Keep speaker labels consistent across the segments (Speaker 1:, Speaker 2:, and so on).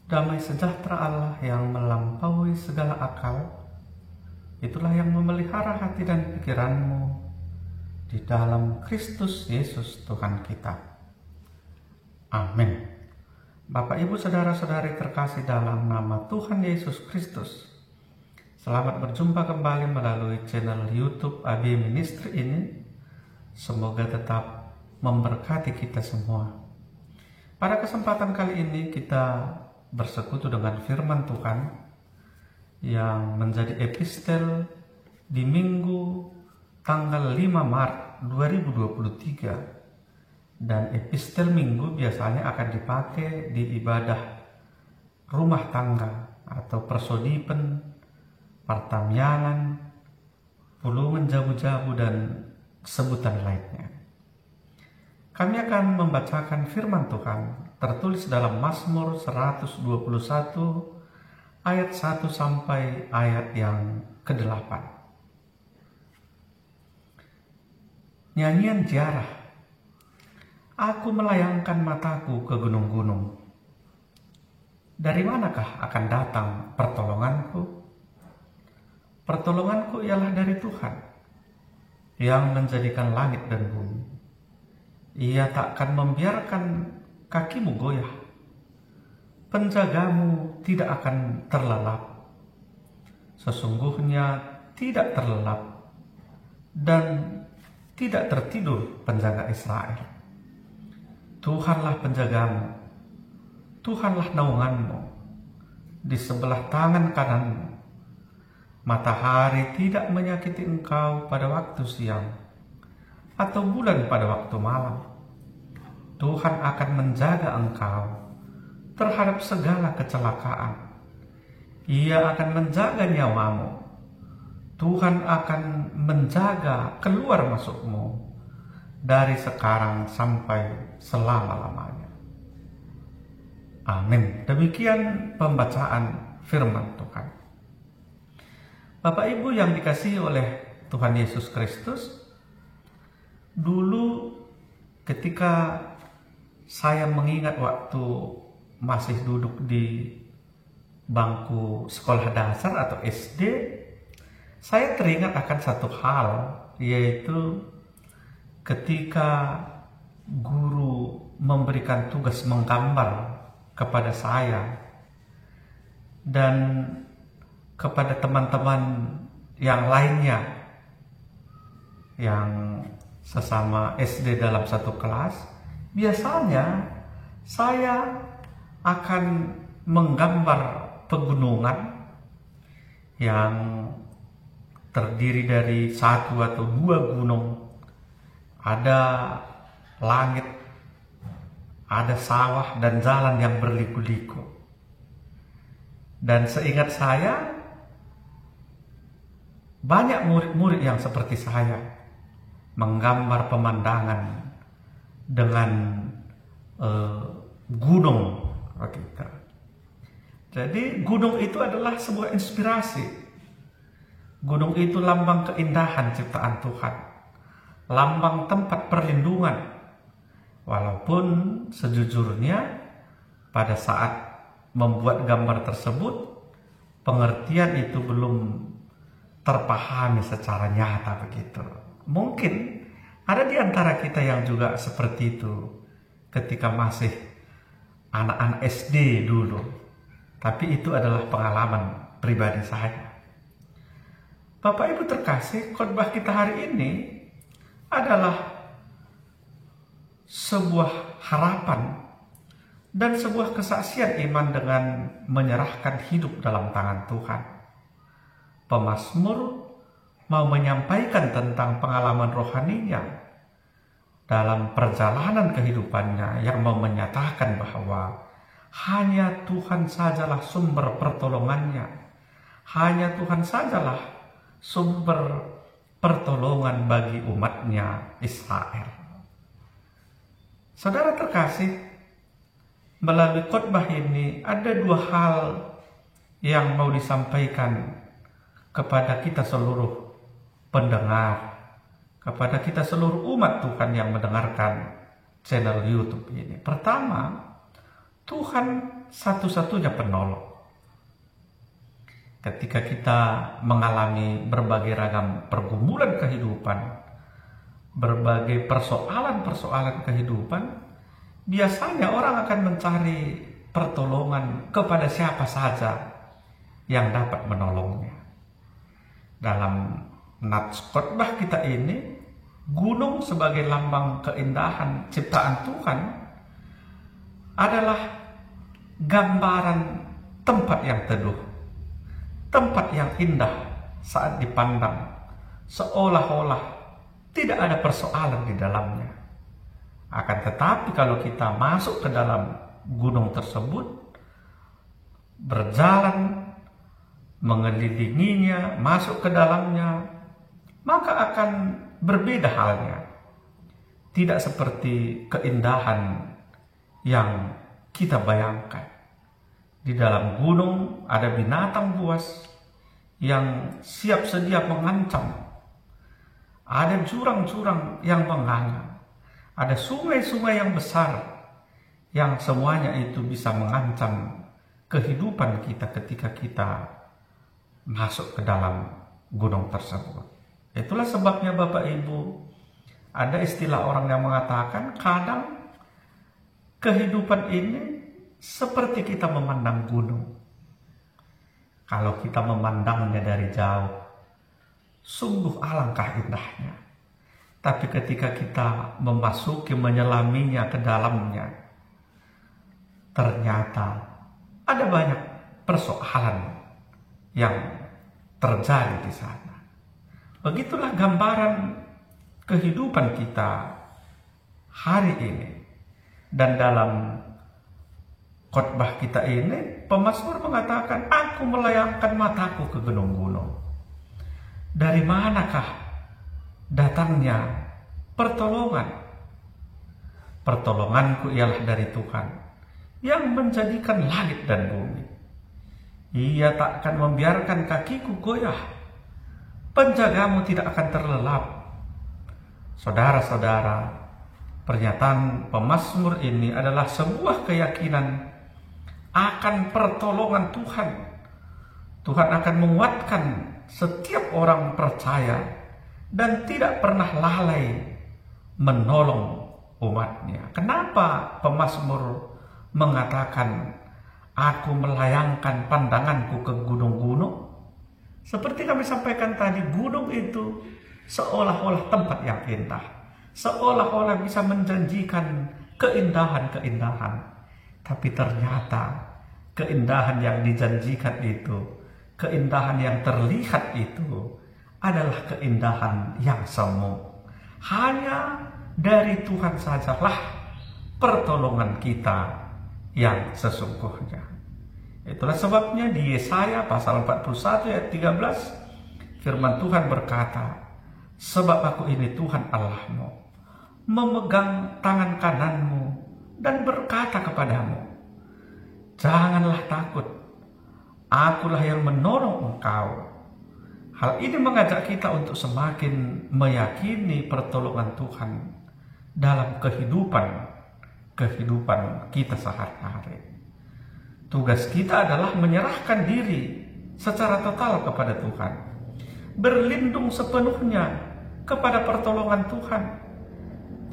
Speaker 1: Damai sejahtera Allah yang melampaui segala akal, itulah yang memelihara hati dan pikiranmu di dalam Kristus Yesus Tuhan kita. Amin. Bapak, Ibu, Saudara-saudari terkasih dalam nama Tuhan Yesus Kristus, selamat berjumpa kembali melalui channel YouTube AB Ministry ini. Semoga tetap memberkati kita semua. Pada kesempatan kali ini kita bersekutu dengan firman Tuhan yang menjadi epistel di Minggu tanggal 5 Maret 2023, dan epistel Minggu biasanya akan dipakai di ibadah rumah tangga atau persodipen, pertamyangan, pulungan jabu-jabu, dan sebutan lainnya. Kami akan membacakan firman Tuhan tertulis dalam Mazmur 121 ayat 1 sampai ayat yang ke-8. Nyanyian ziarah. Aku melayangkan mataku ke gunung-gunung. Dari manakah akan datang pertolonganku? Pertolonganku ialah dari Tuhan yang menjadikan langit dan bumi. Ia takkan membiarkan kakimu goyah. Penjagamu tidak akan terlelap. Sesungguhnya tidak terlelap dan tidak tertidur penjaga Israel. Tuhanlah penjagamu, Tuhanlah naunganmu di sebelah tangan kananmu. Matahari tidak menyakiti engkau pada waktu siang, atau bulan pada waktu malam. Tuhan akan menjaga engkau terhadap segala kecelakaan. Ia akan menjaga nyawamu. Tuhan akan menjaga keluar masukmu dari sekarang sampai selama-lamanya. Amin. Demikian pembacaan firman Tuhan. Bapak Ibu yang dikasihi oleh Tuhan Yesus Kristus, dulu ketika saya mengingat waktu masih duduk di bangku sekolah dasar atau SD, saya teringat akan satu hal, yaitu ketika guru memberikan tugas menggambar kepada saya dan kepada teman-teman yang lainnya yang sesama SD dalam satu kelas. Biasanya saya akan menggambar pegunungan yang terdiri dari satu atau dua gunung. Ada langit, ada sawah dan jalan yang berliku-liku. Dan seingat saya, banyak murid-murid yang seperti saya menggambar pemandangan dengan gunung kita. Jadi gunung itu adalah sebuah inspirasi. Gunung itu lambang keindahan ciptaan Tuhan, lambang tempat perlindungan. Walaupun sejujurnya pada saat membuat gambar tersebut, pengertian itu belum terpahami secara nyata begitu. Mungkin ada di antara kita yang juga seperti itu ketika masih anak-anak SD dulu. Tapi itu adalah pengalaman pribadi saya. Bapak Ibu terkasih, khotbah kita hari ini adalah sebuah harapan dan sebuah kesaksian iman dengan menyerahkan hidup dalam tangan Tuhan. Pemazmur mau menyampaikan tentang pengalaman rohaninya dalam perjalanan kehidupannya yang mau menyatakan bahwa hanya Tuhan sajalah sumber pertolongannya. Hanya Tuhan sajalah sumber pertolongan bagi umatnya Israel. Saudara terkasih, melalui khotbah ini ada dua hal yang mau disampaikan kepada kita seluruh pendengar, kepada kita seluruh umat Tuhan yang mendengarkan channel YouTube ini. Pertama, Tuhan satu-satunya penolong. Ketika kita mengalami berbagai ragam pergumulan kehidupan, berbagai persoalan-persoalan kehidupan, biasanya orang akan mencari pertolongan kepada siapa saja yang dapat menolongnya. Dalam nats khotbah kita ini, gunung sebagai lambang keindahan ciptaan Tuhan adalah gambaran tempat yang teduh, tempat yang indah saat dipandang, seolah-olah tidak ada persoalan di dalamnya. Akan tetapi kalau kita masuk ke dalam gunung tersebut, berjalan, mengelilinginya, masuk ke dalamnya, maka akan berbeda halnya. Tidak seperti keindahan yang kita bayangkan. Di dalam gunung ada binatang buas yang siap sedia mengancam. Ada jurang-jurang yang menganga. Ada sungai-sungai yang besar yang semuanya itu bisa mengancam kehidupan kita ketika kita masuk ke dalam gunung tersebut. Itulah sebabnya Bapak Ibu, ada istilah orang yang mengatakan kadang kehidupan ini seperti kita memandang gunung. Kalau kita memandangnya dari jauh, sungguh alangkah indahnya. Tapi ketika kita memasuki, menyelaminya ke dalamnya, ternyata ada banyak persoalan yang terjadi di sana. Begitulah gambaran kehidupan kita hari ini. Dan dalam khotbah kita ini, pemazmur mengatakan, aku melayangkan mataku ke gunung-gunung. Dari manakah datangnya pertolongan? Pertolonganku ialah dari Tuhan yang menjadikan langit dan bumi. Ia tak akan membiarkan kakiku goyah. Penjagamu tidak akan terlelap. Saudara-saudara, pernyataan pemazmur ini adalah sebuah keyakinan akan pertolongan Tuhan. Tuhan akan menguatkan setiap orang percaya dan tidak pernah lalai menolong umatnya. Kenapa pemazmur mengatakan, aku melayangkan pandanganku ke gunung-gunung? Seperti kami sampaikan tadi, gunung itu seolah-olah tempat yang indah, seolah-olah bisa menjanjikan keindahan-keindahan. Tapi ternyata keindahan yang dijanjikan itu, keindahan yang terlihat itu adalah keindahan yang semu. Hanya dari Tuhan sajalah pertolongan kita yang sesungguhnya. Itulah sebabnya di Yesaya pasal 41 ayat 13, firman Tuhan berkata, sebab aku ini Tuhan Allahmu, memegang tangan kananmu dan berkata kepadamu, janganlah takut, akulah yang menolong engkau. Hal ini mengajak kita untuk semakin meyakini pertolongan Tuhan dalam kehidupan kita sehari-hari. Tugas kita adalah menyerahkan diri secara total kepada Tuhan, berlindung sepenuhnya kepada pertolongan Tuhan,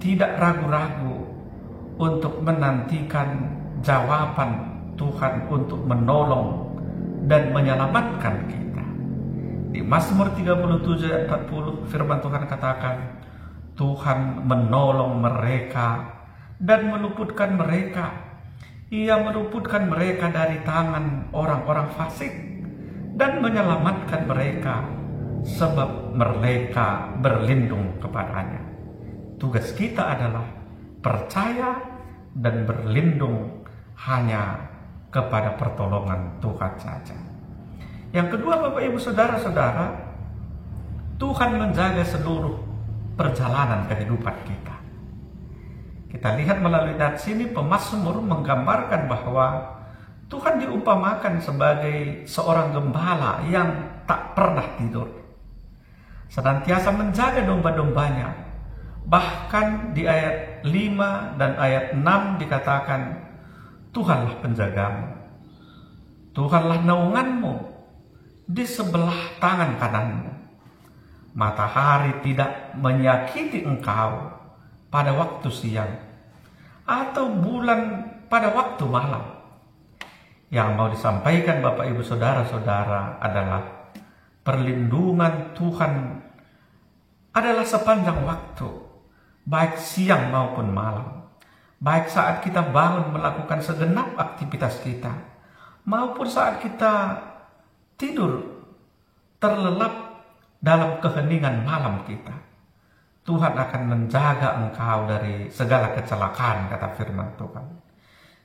Speaker 1: tidak ragu-ragu untuk menantikan jawaban Tuhan untuk menolong dan menyelamatkan kita. Di Mazmur 37 ayat 40 firman Tuhan katakan, Tuhan menolong mereka dan meluputkan mereka. Ia meluputkan mereka dari tangan orang-orang fasik dan menyelamatkan mereka sebab mereka berlindung kepadanya. Tugas kita adalah percaya dan berlindung hanya kepada pertolongan Tuhan saja. Yang kedua, Bapak Ibu Saudara-saudara, Tuhan menjaga seluruh perjalanan kehidupan kita. Kita lihat melalui nats ini, pemazmur menggambarkan bahwa Tuhan diumpamakan sebagai seorang gembala yang tak pernah tidur, senantiasa menjaga domba-dombanya. Bahkan di ayat 5 dan ayat 6 dikatakan, Tuhanlah penjagamu. Tuhanlah naunganmu di sebelah tangan kananmu. Matahari tidak menyakiti engkau pada waktu siang, atau bulan pada waktu malam. Yang mau disampaikan Bapak Ibu Saudara-saudara adalah perlindungan Tuhan adalah sepanjang waktu, baik siang maupun malam, baik saat kita bangun melakukan segenap aktivitas kita, maupun saat kita tidur terlelap dalam keheningan malam kita. Tuhan akan menjaga engkau dari segala kecelakaan, kata firman Tuhan.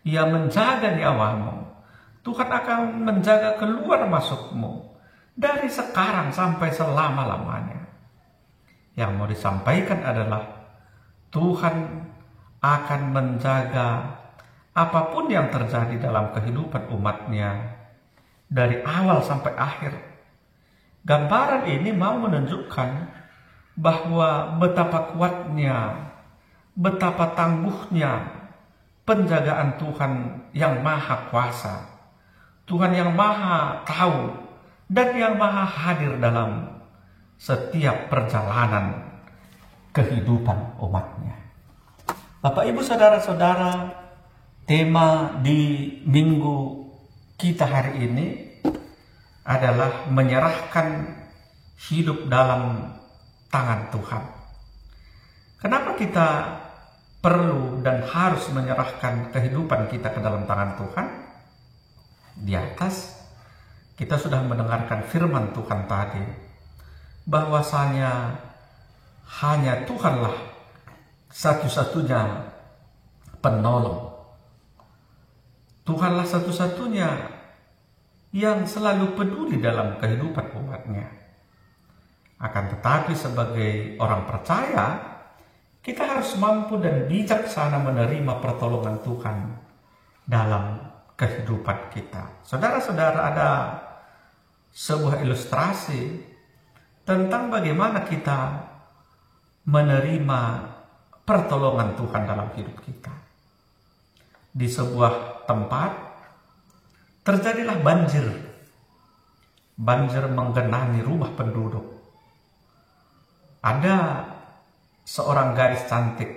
Speaker 1: Ia menjaga nyawamu. Tuhan akan menjaga keluar masukmu dari sekarang sampai selama-lamanya. Yang mau disampaikan adalah Tuhan akan menjaga apapun yang terjadi dalam kehidupan umatnya dari awal sampai akhir. Gambaran ini mau menunjukkan bahwa betapa kuatnya, betapa tangguhnya penjagaan Tuhan yang maha kuasa, Tuhan yang maha tahu dan yang maha hadir dalam setiap perjalanan kehidupan umatnya. Bapak Ibu Saudara-saudara, tema di minggu kita hari ini adalah menyerahkan hidup dalam tangan Tuhan. Kenapa kita perlu dan harus menyerahkan kehidupan kita ke dalam tangan Tuhan? Di atas kita sudah mendengarkan firman Tuhan tadi, bahwasanya hanya Tuhanlah satu-satunya penolong. Tuhanlah satu-satunya yang selalu peduli dalam kehidupan umatnya. Akan tetapi sebagai orang percaya, kita harus mampu dan bijaksana menerima pertolongan Tuhan dalam kehidupan kita. Saudara-saudara, ada sebuah ilustrasi tentang bagaimana kita menerima pertolongan Tuhan dalam hidup kita. Di sebuah tempat terjadilah banjir. Banjir menggenangi rumah penduduk. Ada seorang gadis cantik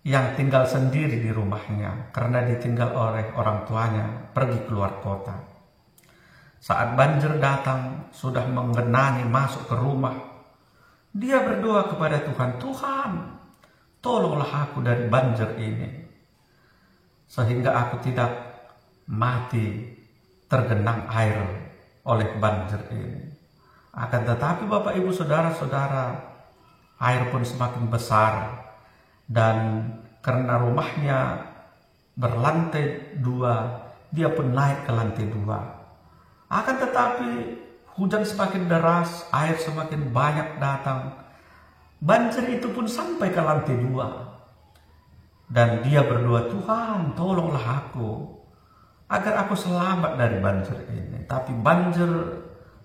Speaker 1: yang tinggal sendiri di rumahnya karena ditinggal oleh orang tuanya pergi keluar kota. Saat banjir datang, sudah menggenangi masuk ke rumah, dia berdoa kepada Tuhan, Tuhan, tolonglah aku dari banjir ini, sehingga aku tidak mati tergenang air oleh banjir ini. Akan tetapi Bapak Ibu Saudara-saudara, air pun semakin besar, dan karena rumahnya berlantai 2, dia pun naik ke lantai 2. Akan tetapi hujan semakin deras, air semakin banyak datang, banjir itu pun sampai ke lantai 2. Dan dia berdoa, Tuhan tolonglah aku agar aku selamat dari banjir ini. Tapi banjir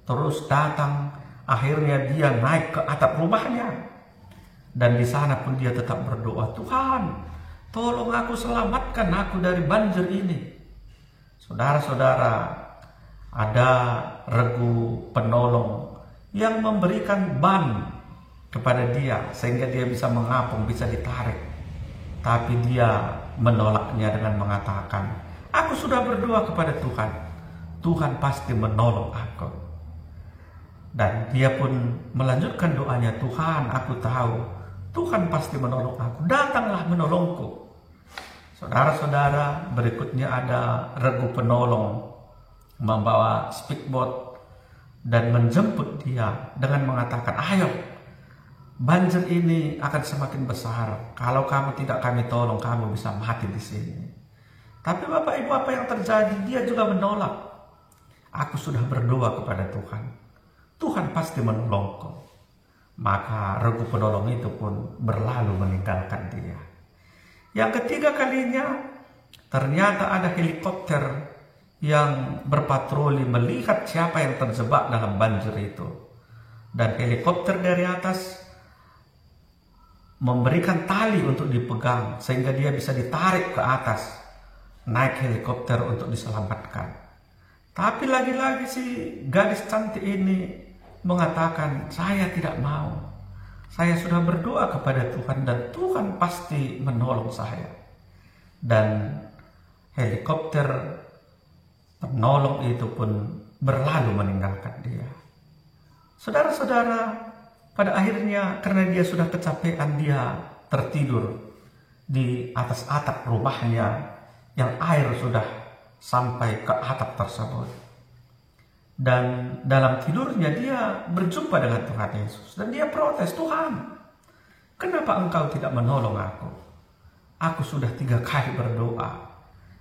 Speaker 1: terus datang, akhirnya dia naik ke atap rumahnya, dan di sana pun dia tetap berdoa, Tuhan tolong aku, selamatkan aku dari banjir ini. Saudara-saudara, ada regu penolong yang memberikan ban kepada dia sehingga dia bisa mengapung, bisa ditarik. Tapi dia menolaknya dengan mengatakan, aku sudah berdoa kepada Tuhan, Tuhan pasti menolong aku. Dan dia pun melanjutkan doanya, Tuhan aku tahu Tuhan pasti menolong aku, datanglah menolongku. Saudara-saudara, berikutnya ada regu penolong membawa speedboat dan menjemput dia dengan mengatakan, ayo, banjir ini akan semakin besar, kalau kamu tidak kami tolong, kamu bisa mati di sini. Tapi Bapak Ibu, apa yang terjadi? Dia juga menolak. Aku sudah berdoa kepada Tuhan, Tuhan pasti menolongku. Maka regu penolong itu pun berlalu meninggalkan dia. Yang ketiga kalinya, ternyata ada helikopter yang berpatroli melihat siapa yang terjebak dalam banjir itu. Dan helikopter dari atas memberikan tali untuk dipegang sehingga dia bisa ditarik ke atas. naik helikopter untuk diselamatkan. Tapi lagi-lagi si gadis cantik ini mengatakan, saya tidak mau. Saya sudah berdoa kepada Tuhan dan Tuhan pasti menolong saya. Dan helikopter penolong itu pun berlalu meninggalkan dia. Saudara-saudara, pada akhirnya karena dia sudah kecapean, dia tertidur di atas atap rumahnya yang air sudah sampai ke atap tersebut. Dan dalam tidurnya dia berjumpa dengan Tuhan Yesus. Dan dia protes, Tuhan, kenapa engkau tidak menolong aku? Aku sudah 3 kali berdoa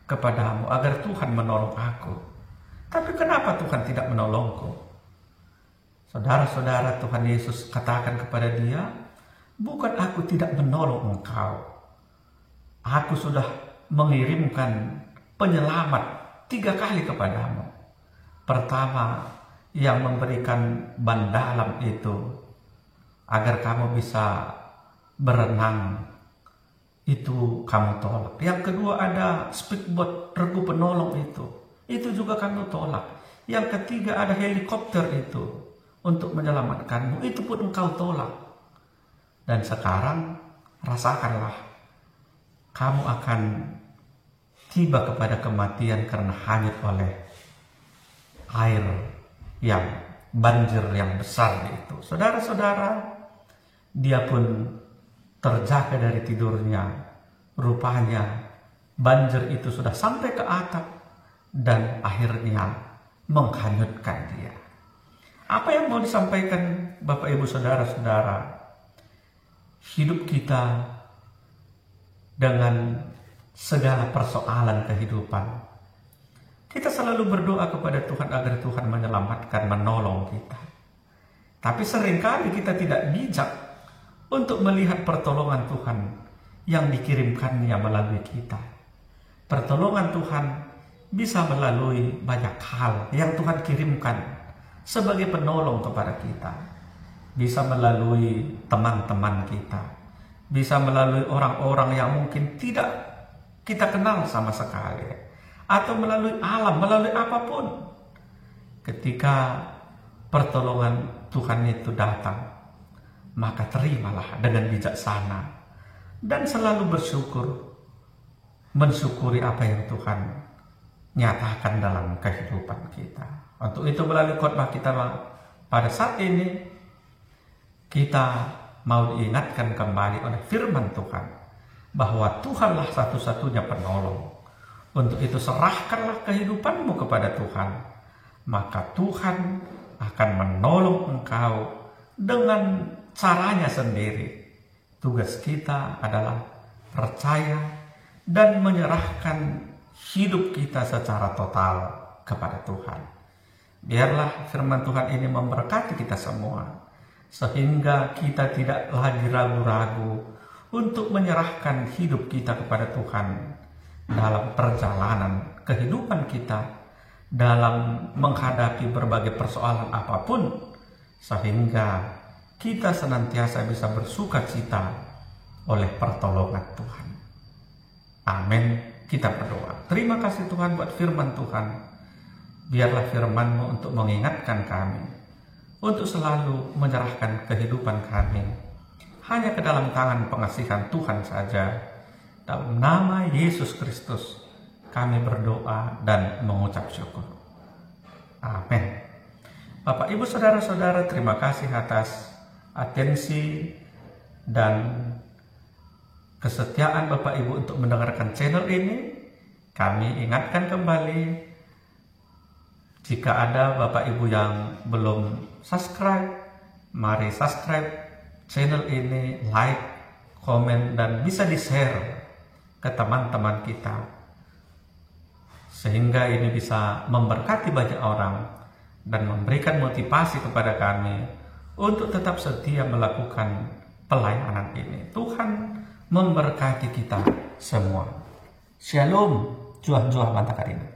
Speaker 1: kepadamu agar Tuhan menolong aku. Tapi kenapa Tuhan tidak menolongku? Saudara-saudara, Tuhan Yesus katakan kepada dia, bukan aku tidak menolong engkau. Aku sudah mengirimkan penyelamat 3 kali kepadamu. Pertama, yang memberikan ban dalam itu agar kamu bisa berenang, itu kamu tolak. Yang kedua ada speedboat, regu penolong itu juga kamu tolak. Yang ketiga ada helikopter itu untuk menyelamatkanmu, itu pun engkau tolak. Dan sekarang rasakanlah, kamu akan tiba kepada kematian karena hanyut oleh air yang banjir yang besar itu. Saudara-saudara, dia pun terjaga dari tidurnya. Rupanya banjir itu sudah sampai ke atap dan akhirnya menghanyutkan dia. Apa yang mau disampaikan Bapak Ibu Saudara-saudara? Hidup kita dengan segala persoalan kehidupan, kita selalu berdoa kepada Tuhan agar Tuhan menyelamatkan, menolong kita. Tapi seringkali kita tidak bijak untuk melihat pertolongan Tuhan yang dikirimkannya melalui kita. Pertolongan Tuhan bisa melalui banyak hal yang Tuhan kirimkan sebagai penolong kepada kita. Bisa melalui teman-teman kita, bisa melalui orang-orang yang mungkin tidak kita kenal sama sekali, atau melalui alam, melalui apapun. Ketika pertolongan Tuhan itu datang, maka terimalah dengan bijaksana dan selalu bersyukur, mensyukuri apa yang Tuhan nyatakan dalam kehidupan kita. Untuk itu melalui khotbah kita pada saat ini, kita mau diingatkan kembali oleh firman Tuhan bahwa Tuhanlah satu-satunya penolong. Untuk itu serahkanlah kehidupanmu kepada Tuhan, maka Tuhan akan menolong engkau dengan caranya sendiri. Tugas kita adalah percaya dan menyerahkan hidup kita secara total kepada Tuhan. Biarlah firman Tuhan ini memberkati kita semua, sehingga kita tidak lagi ragu-ragu untuk menyerahkan hidup kita kepada Tuhan dalam perjalanan kehidupan kita, dalam menghadapi berbagai persoalan apapun, sehingga kita senantiasa bisa bersuka cita oleh pertolongan Tuhan. Amin. Kita berdoa. Terima kasih Tuhan buat firman Tuhan. Biarlah firman-Mu untuk mengingatkan kami, untuk selalu menyerahkan kehidupan kami hanya ke dalam tangan pengasihan Tuhan saja. Dalam nama Yesus Kristus kami berdoa dan mengucap syukur. Amin. Bapak, Ibu, Saudara-saudara, terima kasih atas atensi dan kesetiaan Bapak Ibu untuk mendengarkan channel ini. Kami ingatkan kembali, jika ada Bapak Ibu yang belum subscribe, mari subscribe channel ini, like, komen, dan bisa di-share ke teman-teman kita, sehingga ini bisa memberkati banyak orang dan memberikan motivasi kepada kami untuk tetap setia melakukan pelayanan ini. Tuhan memberkati kita semua. Shalom, juah-juah mantap karina.